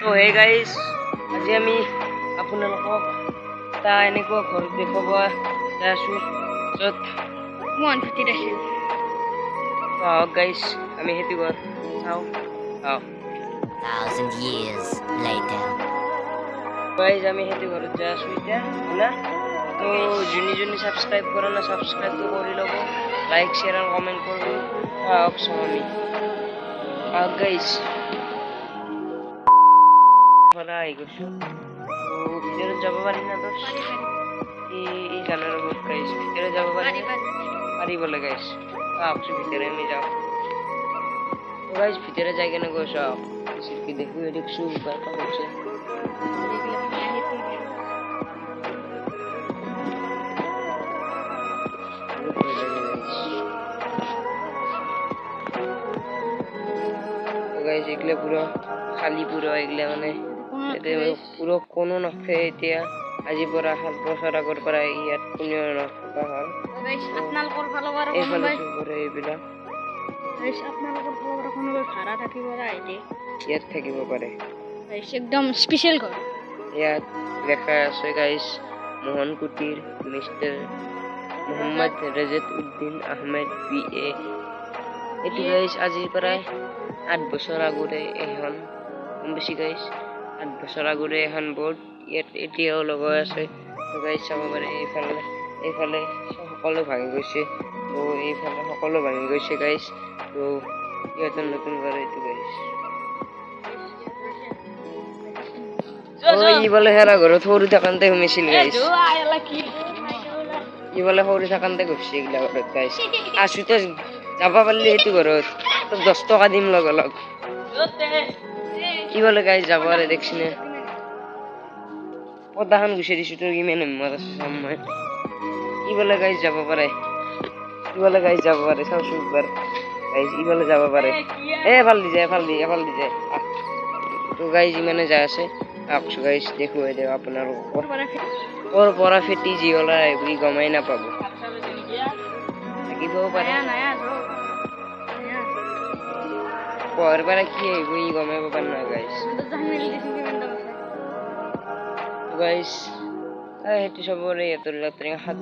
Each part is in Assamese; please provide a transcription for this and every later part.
তো হে গাইজ, আজি আমি আপোনালোকক এটা এনেকুৱা ঘৰ দেখুৱাব যাই আছোঁ য'ত আহক গাইজ, আমি সেইটো ঘৰ চাওঁ। Thousand years later. গাইজ আমি সেইটো ঘৰত যাই আছোঁ এতিয়া, হয়না? তো যোনে ছাবস্ক্ৰাইব কৰা নাই ছাবস্ক্ৰাইবটো কৰি ল'ব, লাইক শ্বেয়াৰ আৰু কমেণ্ট কৰিব। আহক চাওঁ আমি, আহক গাইজ। আহি গৈছোঁ, তো ভিতৰত যাব পাৰি না? তো এই জানার বহুত গাইজ, ভিতরে যাব পারি বলে গাইজ। আহকছো ভিতরে আমি যাও। তো গাইজ ভিতরে যাই কেন গো সব কি দেখু দেখছু ব্যাপার হচ্ছে। গাইজ এগুলো পুরো খালি, পুরো এগুলা মানে পুরো কোনো নথে এতিয়া। আজি পৰা 7 বছৰ আগৰ পৰা ইয়াত কোনেও নথকা হ'ল। আপোনালোকৰ ফালৰ পৰা এইবিলাক ভাড়া থাকিব আহিলে ইয়াত থাকিব পাৰে। একদম স্পেচিয়েল ঘৰ। ইয়াত লেখা আছে guys, Mohan Kutir, mister Mohammad Rejat Uddin Ahmed BA। এইটো গাইজ আজিৰ পৰা 8 বছৰ আগৰে এখন, বেছি গাইজ 8 বছৰ আগৰে এখন বোৰ্ড ইয়াত এতিয়াও লগাই আছে। তো গাইজ চাব পাৰে, এইফালে সকলো ভাঙি গৈছে, তো এইফালে সকলো ভাঙি গৈছে গাইজ। তো ইহঁতৰ নতুন ঘৰ এইটো গাইজ। ই বোলে হেৰা ঘৰত সৰু থাকোঁতে সোমাইছিল গাইজ, ই বোলে সৰু থাকোঁতে গৈছে এইগিলা ঘৰত গাইজ। আছোঁতে যাব পাৰিলি সেইটো ঘৰত, তোক 10 টকা দিম লগ। ই বোলে গাইজ যাব পাৰে, দেখছিনে পৰ্দাখন গুচাই দিছোঁ, তোৰ কিমান হিম্মত আছে চাম মই। ই বোলে গাইজ যাব পাৰে, চাওঁচোন একবাৰ গাইজ, ই বোলে যাব পাৰে। এফাল দি যায়। তো গাইজ ইমানে যাই আছে, আহকচোন গাইজ দেখুৱাই দিওঁ আপোনালোকক। ক'ৰ পৰা ফেটি যি ওলাই আহিব ই গমেই নাপাব, থাকিবও পাৰে। পঢ়াৰ পৰা কি আহিব ই গমেই পাব নহয় গাইজ। গাইজ সেইটো চবৰে ইহঁতৰ 8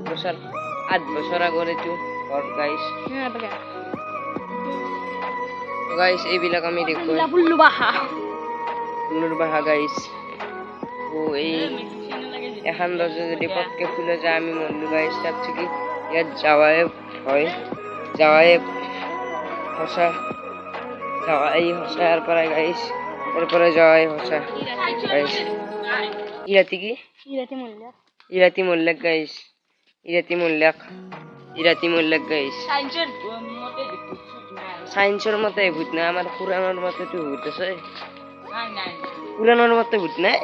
বছৰ আগৰ এইটো ঘৰ গাইজ। গাইজ এইবিলাক আমি দেখুৱাই ফুলৰ বাহা গাইজ। তো এই এখন দৰ্জা যদি পটকে খুলে যায় আমি মৰলো গাইজ, তাত থাকি ইয়াত যাৱাই সঁচা, ইয়াৰ পৰা গাইজ, ইয়াৰ পৰা যাৱাই সঁচা গাইজ। ইৰাতি কি ইৰাতি মল্লাক গাইজ, ইৰাতি মল্লাক গাইজ। সায়েন্সৰ মতে ভূত নাই, আমাৰ পুৰাণৰ মতেতো ভূত আছে। পুৰানোৰ মতে ভূত নাই,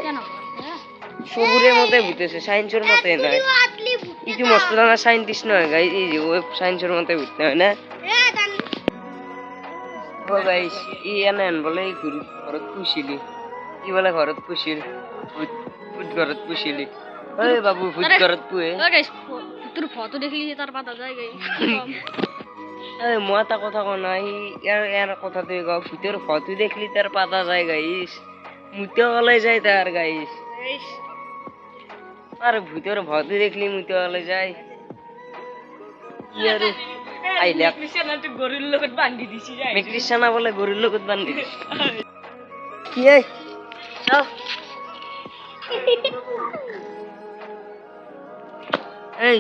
সবুৰেৰ মতে ভূত আছে, সায়েন্সেৰ মতে নাই। ইটো মস্ত ডাঙৰ সাইন্টিস্ট নহয় গাইজ, এই যে সায়েন্সেৰ মতে ভূত নাই না। ও গাইজ ই এনে বলে ঘৰত পুহিছিলি, ই বোলে ঘৰত পুহিছিল ভূত ঘৰত পুহিছিলি। ঐ বাবু ভূত ঘৰত পুহে? তোৰ ফটো দেখলি তাৰ পাতা যায় মই এটা কথা কওঁ না, ইয়াৰ কথাটোৱে কওঁ, ভূতৰ ফটো দেখলি তাৰ পাতা যায় গাইজ, মুতে ওলাই যায় তাৰ গাইজ। আৰ ভূতেৰ ফটো দেখলি মুতে ওলাই যায়। কি আৰু গৰুৰ লগত বান্ধি দিছি, মেকৃষ্ণা বোলে গৰুৰ লগত বান্ধি দিছি। কি চাও এই